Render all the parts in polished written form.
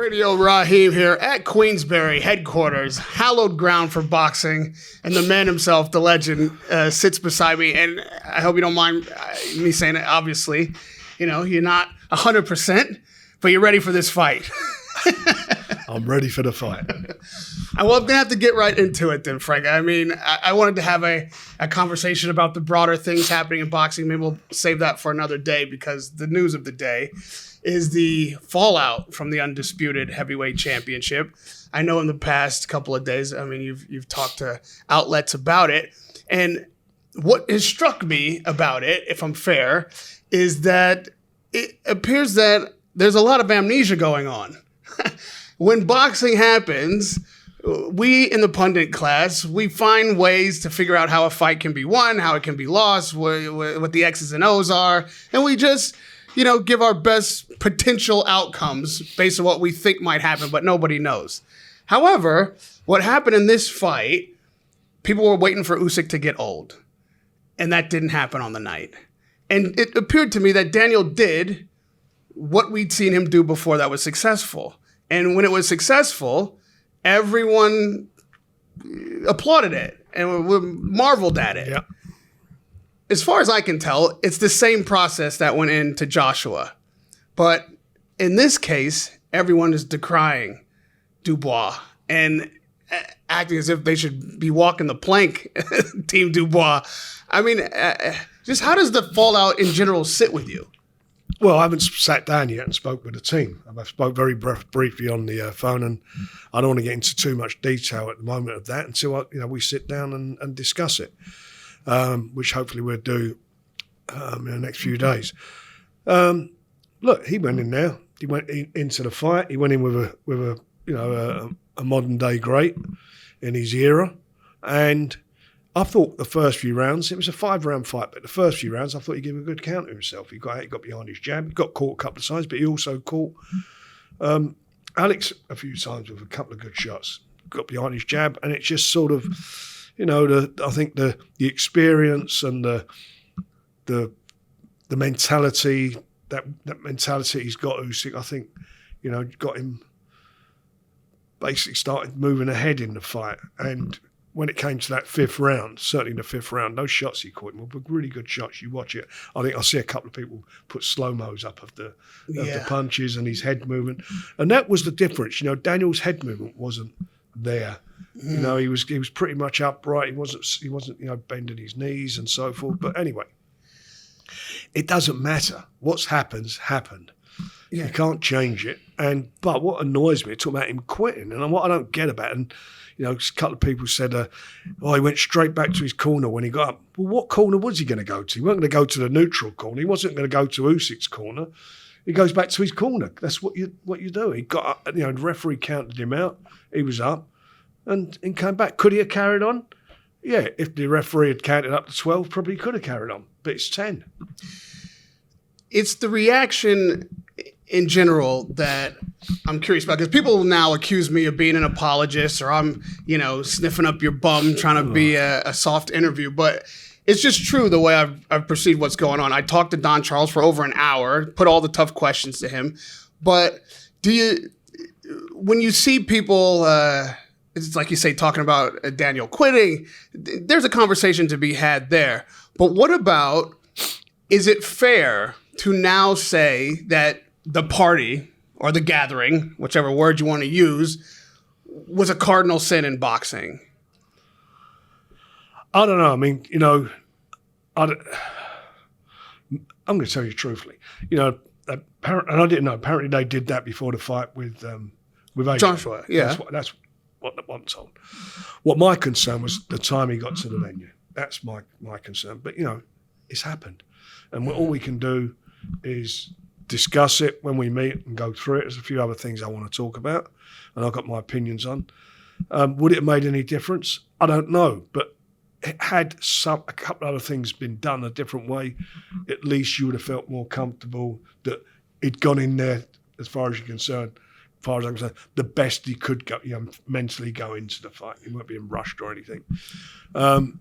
Radio Rahim here at Queensberry headquarters, hallowed ground for boxing, and the man himself, the legend, sits beside me. And I hope you don't mind me saying it. Obviously, you're not 100%, but you're ready for this fight. I'm ready for the fight. Well, I'm gonna have to get right into it then, Frank. I mean, I wanted to have a conversation about the broader things happening in boxing. Maybe we'll save that for another day, because the news of the day is the fallout from the undisputed heavyweight championship. I know in the past couple of days, I mean, you've talked to outlets about it, and what has struck me about it, if I'm fair, is that it appears that there's a lot of amnesia going on. When boxing happens, we in the pundit class, we find ways to figure out how a fight can be won, how it can be lost, what the X's and O's are, and we just give our best potential outcomes based on what we think might happen, but nobody knows. However, what happened in this fight, people were waiting for Usyk to get old, and that didn't happen on the night. And it appeared to me that Daniel did what we'd seen him do before that was successful. And when it was successful, everyone applauded it and marveled at it. Yeah. As far as I can tell, it's the same process that went into Joshua. But in this case, everyone is decrying Dubois and acting as if they should be walking the plank, Team Dubois. I mean, just how does the fallout in general sit with you? Well, I haven't sat down yet and spoke with the team. I spoke very briefly on the phone, and I don't want to get into too much detail at the moment of that until we sit down and discuss it, which hopefully we'll do in the next few days. Look, he went in there. He went into the fight. He went in with a modern day great in his era, and I thought the first few rounds, it was a 5-round fight, but the first few rounds, I thought he gave a good count to himself. He got behind his jab, he got caught a couple of times, but he also caught Alex a few times with a couple of good shots. Got behind his jab, and it's just sort of, I think the experience and the mentality, that mentality he's got, Usyk, I think, got him basically started moving ahead in the fight. And when it came to that 5th round, certainly in the 5th round, those shots he caught him were really good shots. You watch it. I think I see a couple of people put slow-mos up of the punches and his head movement. And that was the difference. Daniel's head movement wasn't there. He was pretty much upright. He wasn't bending his knees and so forth. But anyway, it doesn't matter. What's happened. Yeah. You can't change it. But what annoys me, talking about him quitting, and what I don't get about it, and a couple of people said, he went straight back to his corner when he got up. Well, what corner was he going to go to? He wasn't going to go to the neutral corner. He wasn't going to go to Usyk's corner. He goes back to his corner. That's what you do. He got up, the referee counted him out. He was up and came back. Could he have carried on? Yeah, if the referee had counted up to 12, probably could have carried on. But it's 10. It's the reaction in general that I'm curious about, because people now accuse me of being an apologist, or I'm, sniffing up your bum trying to be a soft interview. But it's just true the way I've perceived what's going on. I talked to Don Charles for over an hour, put all the tough questions to him. But when you see people, it's like you say, talking about Daniel quitting, there's a conversation to be had there. But what about, is it fair to now say that the party or the gathering, whichever word you want to use, was a cardinal sin in boxing? I don't know. I mean, I'm going to tell you truthfully. And I didn't know. Apparently, they did that before the fight with Adrian. Joshua. Yeah, that's what I'm told. What my concern was the time he got to the venue. That's my concern. But it's happened, and all we can do is discuss it when we meet and go through it. There's a few other things I want to talk about, and I've got my opinions on. Would it have made any difference? I don't know, but had a couple of other things been done a different way, at least you would have felt more comfortable that he'd gone in there, as far as you're concerned, as far as I'm concerned, the best he could go, mentally go into the fight. He weren't being rushed or anything. On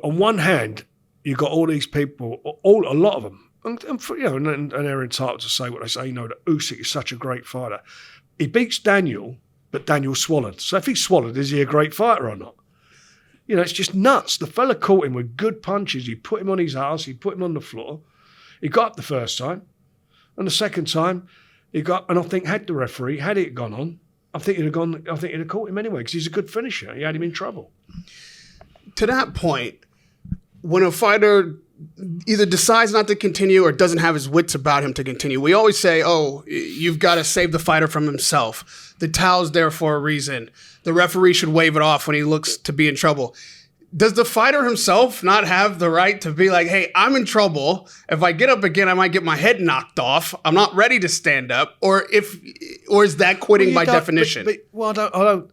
one hand, you've got all these people, a lot of them and they're entitled to say what they say. You know that Usyk is such a great fighter. He beats Daniel, but Daniel swallowed. So if he swallowed, is he a great fighter or not? You know, it's just nuts. The fella caught him with good punches. He put him on his ass. He put him on the floor. He got up the first time, and the second time he got. And I think had the referee had it gone on, I think he'd have caught him anyway because he's a good finisher. He had him in trouble. To that point, when a fighter either decides not to continue or doesn't have his wits about him to continue, we always say, oh, you've got to save the fighter from himself. The towel's there for a reason. The referee should wave it off when he looks to be in trouble. Does the fighter himself not have the right to be like, hey, I'm in trouble. If I get up again, I might get my head knocked off. I'm not ready to stand up. Or is that quitting by definition? I don't,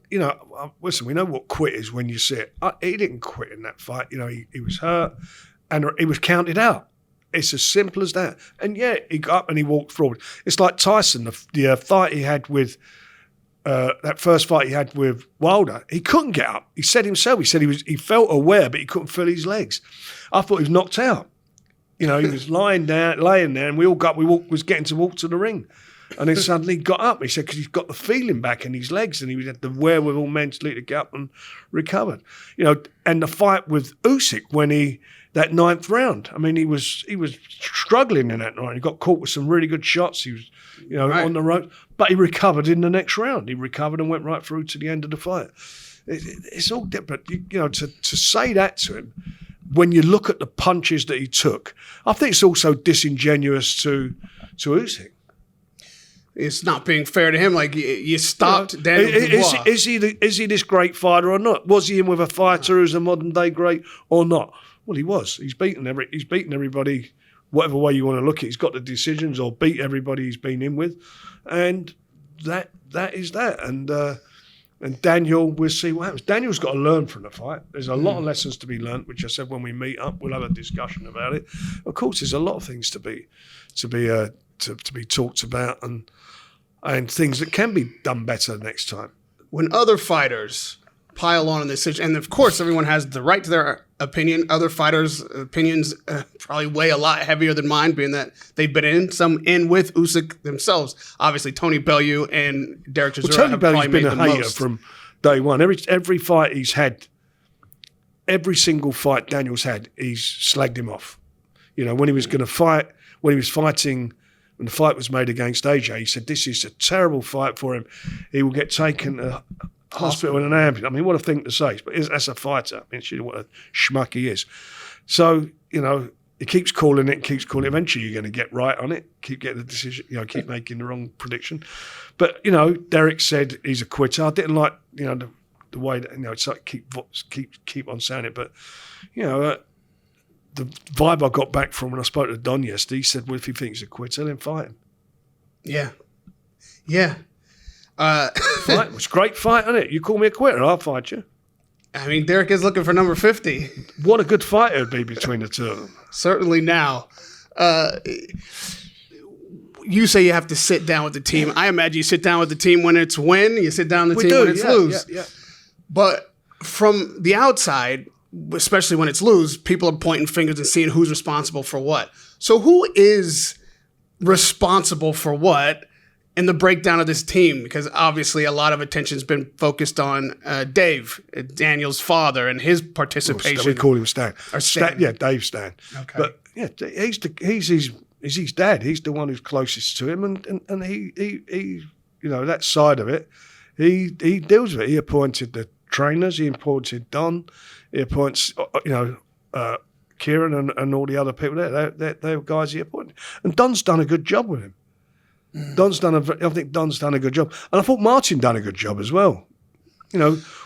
listen, we know what quit is when you see it. He didn't quit in that fight. You know, he was hurt and he was counted out. It's as simple as that. And yeah, he got up and he walked forward. It's like Tyson, the fight he had with, that first fight he had with Wilder, he couldn't get up. He said himself, he felt aware, but he couldn't feel his legs. I thought he was knocked out. You know, he was laying there, and we was getting to walk to the ring. And then suddenly he got up. He said, because he's got the feeling back in his legs and he had the wherewithal mentally to get up and recovered. You know, and the fight with Usyk that ninth round, I mean, he was struggling in that night. He got caught with some really good shots. He was, right on the road, but he recovered in the next round. He recovered and went right through to the end of the fight. It's all different. To say that to him, when you look at the punches that he took, I think it's also disingenuous to Usyk. It's not being fair to him. Like, you stopped Daniel Dubois. Is he this great fighter or not? Was he in with a fighter who's a modern day great or not? Well, he was. He's beaten everybody, whatever way you want to look at it. He's got the decisions or beat everybody he's been in with, and that is that. And Daniel, we'll see what happens. Daniel's got to learn from the fight. There's a lot of lessons to be learned, which I said when we meet up, we'll have a discussion about it. Of course, there's a lot of things to be talked about and things that can be done better next time. When other fighters pile on in this situation, and of course everyone has the right to their opinion, other fighters' opinions probably weigh a lot heavier than mine, being that they've been in with Usyk themselves. Obviously, Tony Bellew and Dereck Chisora Tony have Bellew's probably been made a the hater most. from day one. Every fight he's had, every single fight Daniel's had, he's slagged him off. You know, when he was going to fight, when the fight was made against AJ, he said, this is a terrible fight for him. He will get taken to hospital in an ambulance. I mean, what a thing to say. But as a fighter, I mean, what a schmuck he is. So, he keeps calling it. Eventually you're going to get right on it. Keep getting the decision, keep making the wrong prediction. But, Dereck said he's a quitter. I didn't like, the way that, it's like keep on saying it. But, the vibe I got back from when I spoke to Don yesterday, he said, well, if he thinks he's a quitter, then fight him. Yeah. Yeah. Fight. It was a great fight, isn't it? You call me a quitter, I'll fight you. I mean, Dereck is looking for number 50. What a good fight it would be between the two of them. Certainly now. You say you have to sit down with the team. I imagine you sit down with the team when it's win. You sit down with the team when it's lose. Yeah. But from the outside, especially when it's lose, people are pointing fingers and seeing who's responsible for what. So who is responsible for what in the breakdown of this team? Because obviously a lot of attention's been focused on Dave, Daniel's father, and his participation. We call him Stan. Or Stan. Yeah, Dave Stan. Okay. But yeah, he's his dad. He's the one who's closest to him, and he that side of it, he deals with it. He appointed the trainers. He appointed Don. He appoints Kieran and all the other people there. They're guys he appointed, and Don's done a good job with him. I think Don's done a good job. And I thought Martin done a good job as well.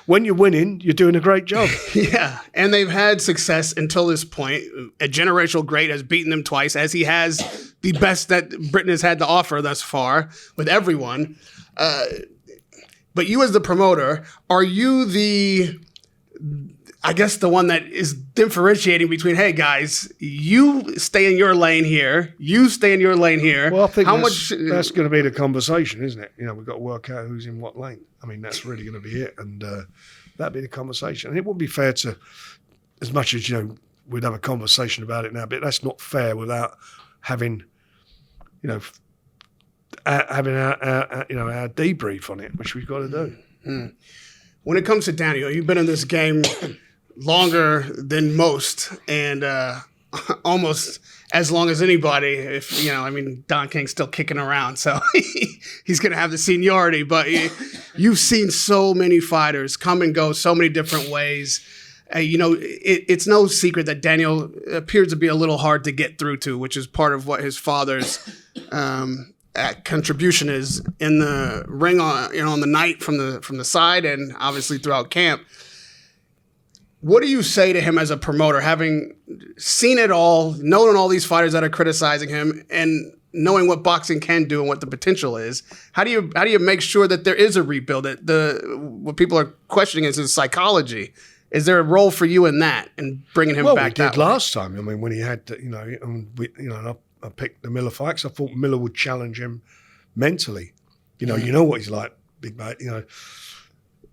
When you're winning, you're doing a great job. Yeah, and they've had success until this point. A generational great has beaten them twice, as he has the best that Britain has had to offer thus far with everyone. But you as the promoter, are you the one that is differentiating between, hey, guys, you stay in your lane here, you stay in your lane here. Well, I think that's going to be the conversation, isn't it? We've got to work out who's in what lane. I mean, that's really going to be it. And that'd be the conversation. And it wouldn't be fair to, as much as, we'd have a conversation about it now, but that's not fair without having, having our debrief on it, which we've got to do. Mm. When it comes to Daniel, you've been in this game longer than most, and almost as long as anybody. Don King's still kicking around, so he's going to have the seniority. But you've seen so many fighters come and go so many different ways. It's no secret that Daniel appears to be a little hard to get through to, which is part of what his father's contribution is in the ring on the night from the side and obviously throughout camp. What do you say to him as a promoter, having seen it all, knowing all these fighters that are criticizing him, and knowing what boxing can do and what the potential is? How do you make sure that there is a rebuild? What people are questioning is his psychology. Is there a role for you in that and bringing him back? Well, we did last time. I mean, when he had, I picked the Miller fight because I thought Miller would challenge him mentally. You know what he's like, big mate.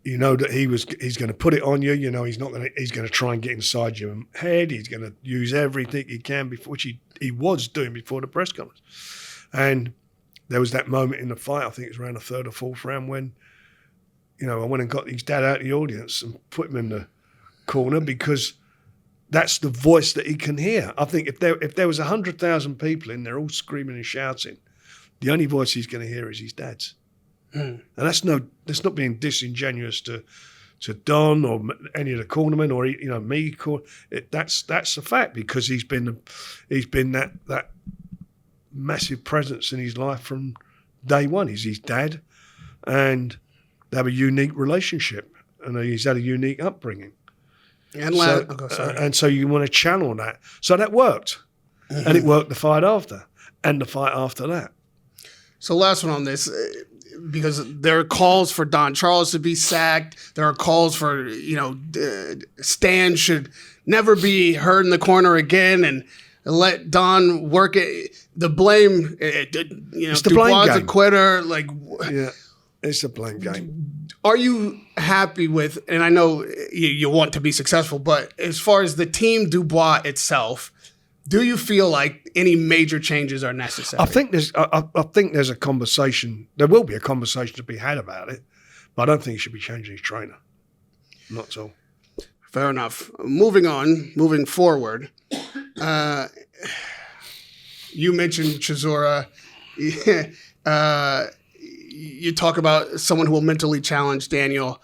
You know that he's going to put it on you. He's going to try and get inside your head. He's going to use everything he can, which he was doing before the press conference. And there was that moment in the fight, I think it was around the third or fourth round, when, I went and got his dad out of the audience and put him in the corner, because that's the voice that he can hear. I think if there was 100,000 people in there all screaming and shouting, the only voice he's going to hear is his dad's. And that's not being disingenuous to Don or any of the cornermen or me. That's a fact, because he's been that massive presence in his life from day one. He's his dad, and they have a unique relationship, and he's had a unique upbringing. And so you want to channel that. So that worked, and it worked the fight after, and the fight after that. So last one on this. Because there are calls for Don Charles to be sacked. There are calls for, Stan should never be heard in the corner again and let Don work it. The blame, it's the Dubois blame game. A quitter. It's a blame game. Are you happy with, and I know you want to be successful, but as far as the team Dubois itself, do you feel like any major changes are necessary? I think there's a conversation. There will be a conversation to be had about it, but I don't think he should be changing his trainer. Not at all. Fair enough. Moving forward. You mentioned Chisora. You talk about someone who will mentally challenge Daniel.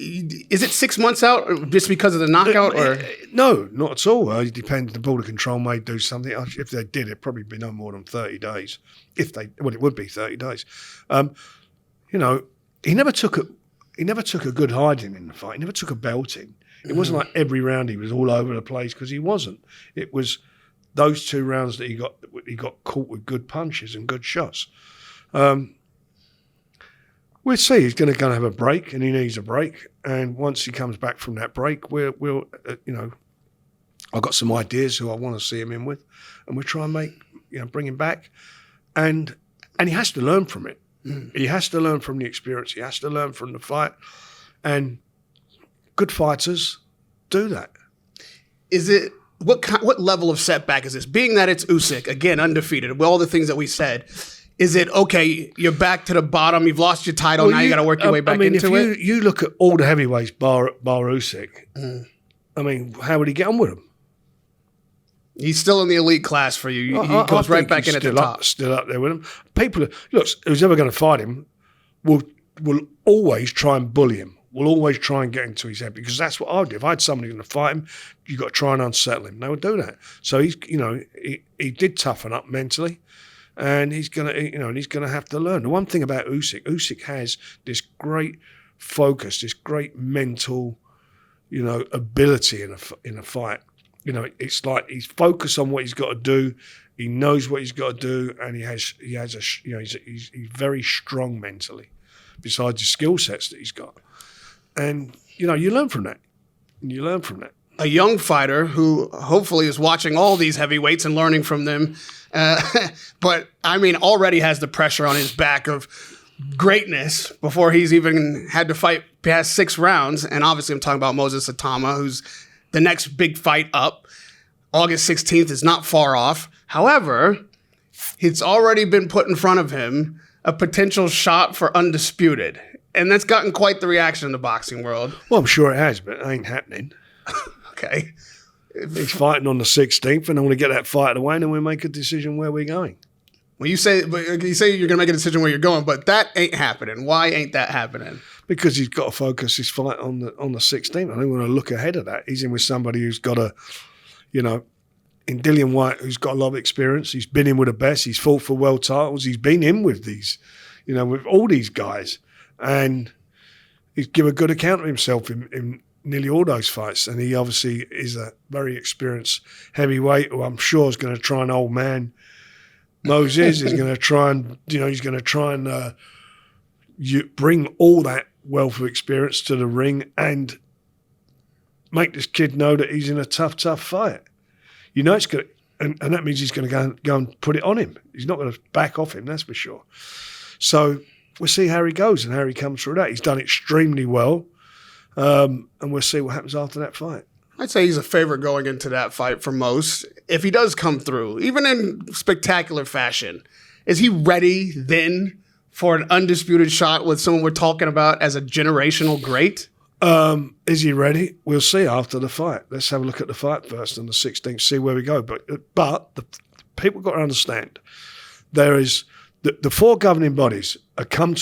Is it 6 months out just because of the knockout? Or no, not at all. It depends. The Border Control may do something. If they did, it'd probably be no more than 30 days. It would be 30 days. He never took a good hiding in the fight. He never took a belting. It wasn't like every round he was all over the place, because he wasn't. It was those 2 rounds that he got caught with good punches and good shots. We'll see. He's going to have a break, and he needs a break. And once he comes back from that break, we'll I've got some ideas who I want to see him in with, and we'll try and bring him back. And he has to learn from it. He has to learn from the experience. He has to learn from the fight. And good fighters do that. Is it what level of setback is this? Being that it's Usyk, again, undefeated, with all the things that we said. Is it, okay, you're back to the bottom, you've lost your title, now you got to work your way back into it? If you look at all the heavyweights bar Usyk, how would he get on with them? He's still in the elite class for you. He goes right back in at the top. Still up there with him. People, who's ever going to fight him will always try and bully him. Will always try and get into his head, because that's what I would do. If I had somebody going to fight him, you've got to try and unsettle him. They would do that. So he did toughen up mentally. And he's gonna have to learn. The one thing about Usyk has this great focus, this great mental, ability in a fight. It's like he's focused on what he's got to do. He knows what he's got to do, and he's very strong mentally. Besides the skill sets that he's got, and you learn from that. A young fighter who hopefully is watching all these heavyweights and learning from them. But already has the pressure on his back of greatness before he's even had to fight past 6 rounds. And obviously I'm talking about Moses Atama, who's the next big fight up. August 16th is not far off. However, it's already been put in front of him a potential shot for undisputed. And that's gotten quite the reaction in the boxing world. Well, I'm sure it has, but it ain't happening. Okay. He's fighting on the 16th, and I want to get that fight away, and then we'll make a decision where we're going. Well, you say you're going to make a decision where you're going, but that ain't happening. Why ain't that happening? Because he's got to focus his fight on the 16th. I don't want to look ahead of that. He's in with somebody who's got in Dillian Whyte, who's got a lot of experience. He's been in with the best. He's fought for world titles. He's been in with these, with all these guys. And he's given a good account of himself in nearly all those fights. And he obviously is a very experienced heavyweight who I'm sure is going to try and old man Moses. Is going to try and, bring all that wealth of experience to the ring and make this kid know that he's in a tough fight. It's going to, and that means he's going to go and put it on him. He's not going to back off him, that's for sure. So we'll see how he goes and how he comes through that. He's done extremely well, and we'll see what happens after that fight. I'd say he's a favorite going into that fight for most. If he does come through, even in spectacular fashion, is he ready then for an undisputed shot with someone we're talking about as a generational great? Is he ready? We'll see after the fight. Let's have a look at the fight first on the 16th, see where we go. But the people got to understand, there is the four governing bodies came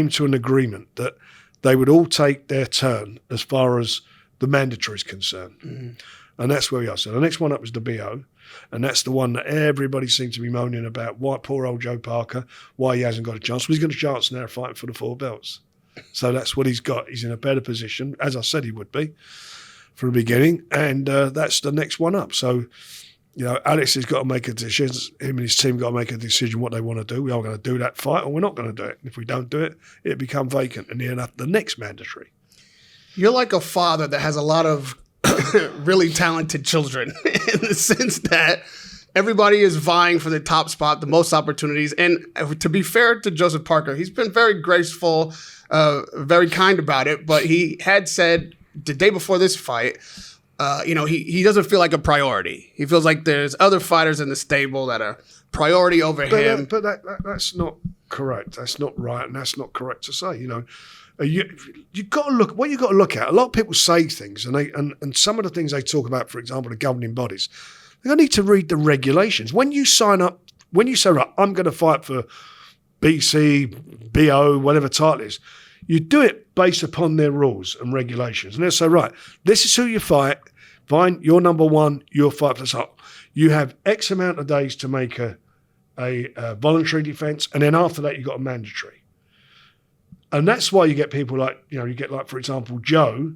to an agreement that they would all take their turn as far as the mandatory is concerned. Mm-hmm. And that's where we are. So the next one up was the BO, and that's the one that everybody seems to be moaning about. Why poor old Joe Parker, why he hasn't got a chance. Well, he's got a chance now fighting for the 4 belts. So that's what he's got. He's in a better position, as I said he would be from the beginning, and that's the next one up. So, Alex has got to make a decision. Him and his team got to make a decision what they want to do. We are going to do that fight, or we're not going to do it. If we don't do it, it become vacant, and then the next mandatory. You're like a father that has a lot of really talented children in the sense that everybody is vying for the top spot, the most opportunities. And to be fair to Joseph Parker, he's been very graceful, very kind about it. But he had said the day before this fight, he doesn't feel like a priority. He feels like there's other fighters in the stable that are priority over him. But that's not correct. That's not right, and that's not correct to say. You got to look. What you got to look at. A lot of people say things, and some of the things they talk about, for example, the governing bodies. They need to read the regulations. When you sign up, when you say, right, I'm going to fight for BC, BO, whatever title it is, you do it based upon their rules and regulations. And they'll say, right, this is who you fight. Fine, you're number one, you'll fight for the title. You have X amount of days to make a voluntary defense, and then after that, you've got a mandatory. And that's why you get people like, for example, Joe,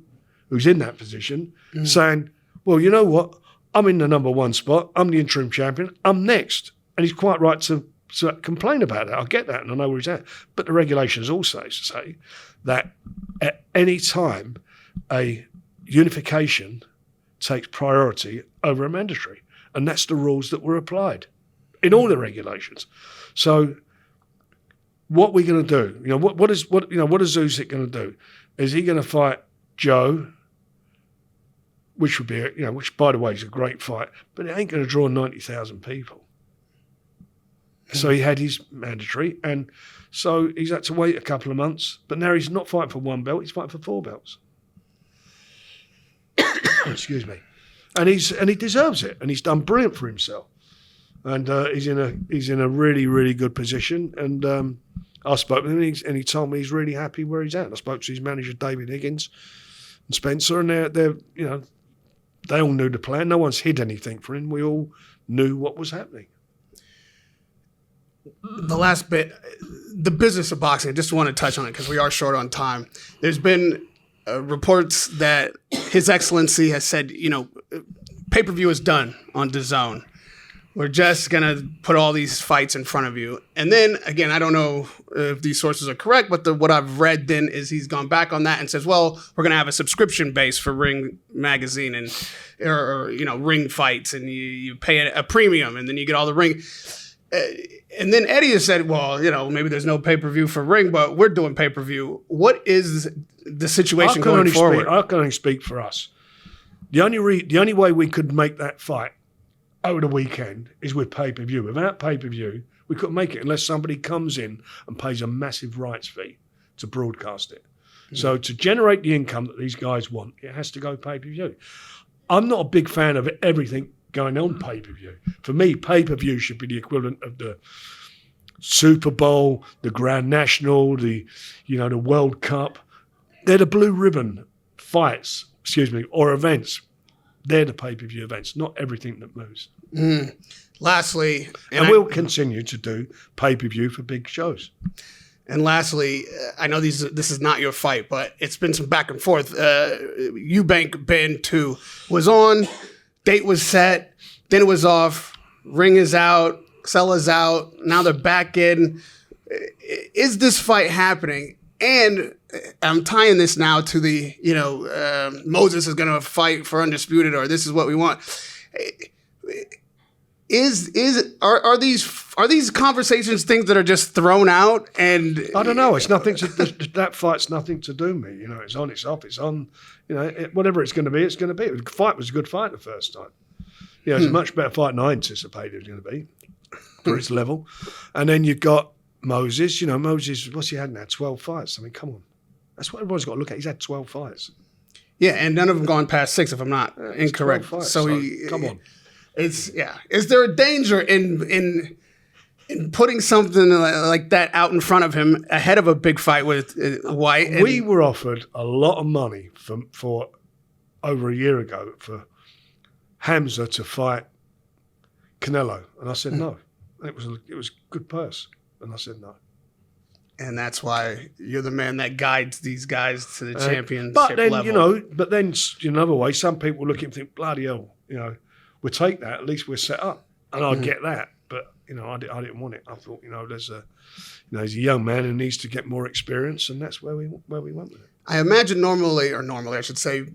who's in that position, saying, well, you know what? I'm in the number one spot. I'm the interim champion. I'm next. And he's quite right to complain about that. I get that, and I know where he's at. But the regulations also say that at any time, a unification takes priority over a mandatory. And that's the rules that were applied in all the regulations. So what we're going to do, what is Usyk going to do? Is he going to fight Joe, which would be, which by the way is a great fight, but it ain't going to draw 90,000 people. So he had his mandatory, and so he's had to wait a couple of months. But now he's not fighting for 1 belt; he's fighting for 4 belts. Excuse me, and he deserves it, and he's done brilliant for himself, and he's in a really, really good position. And I spoke with him, and he told me he's really happy where he's at. I spoke to his manager David Higgins and Spencer, and they're they all knew the plan. No one's hid anything from him. We all knew what was happening. The last bit, the business of boxing, I just want to touch on it because we are short on time. There's been reports that His Excellency has said, pay-per-view is done on DAZN. We're just going to put all these fights in front of you. And then, again, I don't know if these sources are correct, but what I've read then is he's gone back on that and says, well, we're going to have a subscription base for Ring Magazine and or Ring fights, and you pay a premium, and then you get all the ring. And then Eddie has said, well, maybe there's no pay-per-view for Ring, but we're doing pay-per-view. What is the situation going forward? I can only speak for us. The only way we could make that fight over the weekend is with pay-per-view. Without pay-per-view, we couldn't make it unless somebody comes in and pays a massive rights fee to broadcast it. So to generate the income that these guys want, it has to go pay-per-view. I'm not a big fan of everything going on pay-per-view. For me, pay-per-view should be the equivalent of the Super Bowl, the Grand National, the World Cup. They're the blue ribbon fights, or events. They're the pay-per-view events, not everything that moves. Lastly, and we'll continue to do pay-per-view for big shows. And lastly, I know this is not your fight, but it's been some back and forth. Eubank Band 2 was on, date was set, then it was off, ring is out, Sella's out, now they're back in. Is this fight happening? And I'm tying this now to the, Moses is going to fight for undisputed, or this is what we want. Are these conversations things that are just thrown out? And I don't know. It's nothing to that fight's nothing to do with me. It's on, it's off, it's on. Whatever it's going to be, it's going to be. The fight was a good fight the first time. It's a much better fight than I anticipated it was going to be for its level. And then you've got Moses. Moses, what's he had now? 12 fights. I mean, come on. That's what everyone's got to look at. He's had 12 fights. Yeah, and none of them gone past 6, if I'm not incorrect. Fights, so come on. Is there a danger in putting something like that out in front of him ahead of a big fight with White? We were offered a lot of money for over a year ago for Hamza to fight Canelo, and I said no. It was good purse, and I said no. And that's why you're the man that guides these guys to the championship but then, level. But then in another way, some people look at him and think, bloody hell, we'll take that. At least we're set up, and I get that. But I didn't want it. I thought, there's a young man who needs to get more experience, and that's where we went with it. I imagine normally I should say,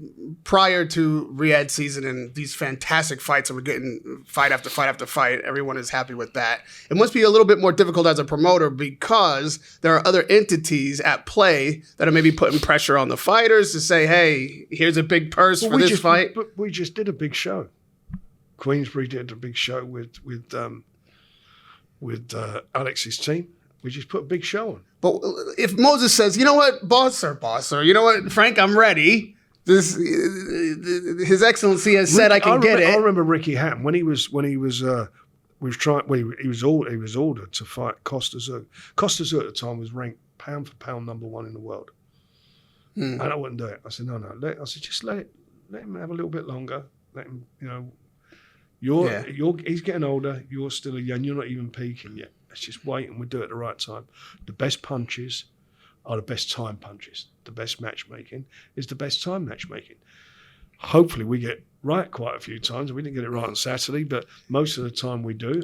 prior to Riyadh season and these fantastic fights that we're getting fight after fight after fight, everyone is happy with that. It must be a little bit more difficult as a promoter because there are other entities at play that are maybe putting pressure on the fighters to say, hey, here's a big purse for this fight. But we just did a big show. Queensberry did a big show with Alex's team. We just put a big show on. But if Moses says, you know what, boss, or you know what, Frank, I'm ready. His Excellency has said I can get it. I remember Ricky Hatton when he was ordered to fight Costa Zug. Costa Zug at the time was ranked pound for pound #1 in the world, and I wouldn't do it. I said no. I said just let him have a little bit longer. Let him, he's getting older. You're still young. You're not even peaking yet. Let's just wait and we'll do it at the right time. The best punches are the best time punches. The best matchmaking is the best time matchmaking. Hopefully we get right quite a few times. We didn't get it right on Saturday, but most of the time we do.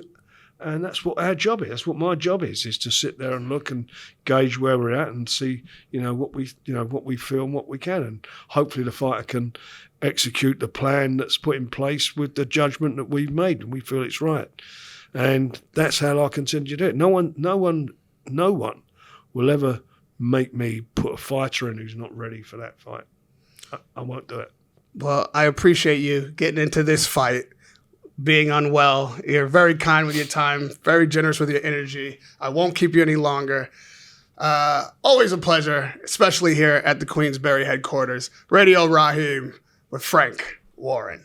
And that's what our job is. That's what my job is to sit there and look and gauge where we're at and see, what we feel and what we can. And hopefully the fighter can execute the plan that's put in place with the judgment that we've made and we feel it's right. And that's how I continue to do it. No one will ever make me put a fighter in who's not ready for that fight. I won't do it. Well, I appreciate you getting into this fight, being unwell. You're very kind with your time, very generous with your energy. I won't keep you any longer. Always a pleasure, especially here at the Queensberry headquarters. Radio Rahim with Frank Warren.